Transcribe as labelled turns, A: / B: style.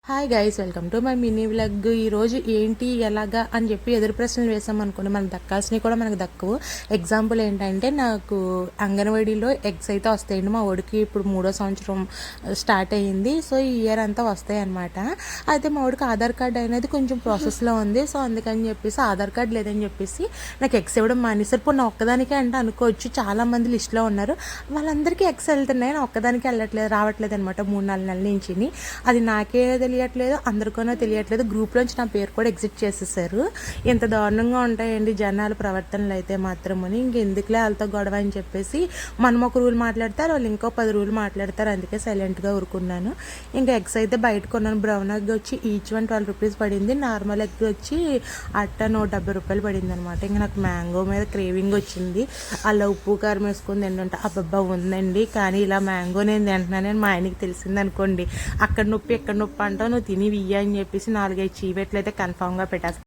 A: Hi guys, welcome to my mini vlog. ఈరోజు ఏంటి ఎలాగా అని చెప్పి ఎదురు ప్రశ్నలు వేసామనుకోండి, మనకు దక్కాల్సినవి కూడా మనకు దక్కవు. ఎగ్జాంపుల్ ఏంటంటే, నాకు అంగన్వాడీలో ఎగ్స్ అయితే వస్తాయండి. మా వాడికి ఇప్పుడు 3వ సంవత్సరం స్టార్ట్ అయ్యింది. సో ఈ ఇయర్ అంతా వస్తాయి అనమాట. అయితే మా వాడికి ఆధార్ కార్డ్ అనేది కొంచెం ప్రాసెస్లో ఉంది. సో అందుకని చెప్పేసి ఆధార్ కార్డ్ లేదని చెప్పేసి నాకు ఎగ్స్ ఇవ్వడం మానేసారు. పోనీ ఒక్కదానికే అంటే అనుకోవచ్చు, చాలామంది లిస్ట్లో ఉన్నారు. వాళ్ళందరికీ ఎగ్స్ వెళ్తున్నాయి, నా ఒక్కదానికి వెళ్ళట్లేదు, రావట్లేదు అనమాట 3-4 నెలల నుంచి. అది నాకే తెలియట్లేదు, అందరికీనో తెలియట్లేదు. గ్రూప్లోంచి నా పేరు కూడా ఎగ్జిట్ చేసేసారు. ఎంత దారుణంగా ఉంటాయండి జనాల ప్రవర్తనలు అయితే మాత్రమని. ఇంకెందుకులే వాళ్ళతో గొడవ అని చెప్పేసి మనం ఒక రూల్ మాట్లాడతారు, వాళ్ళు ఇంకో 10 రూల్ మాట్లాడతారు. అందుకే సైలెంట్గా ఊరుకున్నాను. ఇంకా ఎగ్స్ అయితే బయట కొన్నాను. బ్రౌన్ ఎగ్ వచ్చి ఈచ్ 12 రూపీస్ పడింది. నార్మల్ ఎగ్ వచ్చి అట్ట 170 రూపాయలు పడింది అనమాట. ఇంకా నాకు మ్యాంగో మీద క్రేవింగ్ వచ్చింది. అలా ఉప్పు కారం వేసుకుని తింటుంటే అబ్బబ్బా ఉందండి. కానీ ఇలా మ్యాంగో నేను తింటున్నానని మా ఆయనకి తెలిసింది అనుకోండి, అక్కడ నొప్పి ఎక్కడ నొప్పి అంటావు, నువ్వు తిని వియ్య అని చెప్పేసి 4-5 చీవెట్లు అయితే కన్ఫామ్గా పెట్టేస్తాను.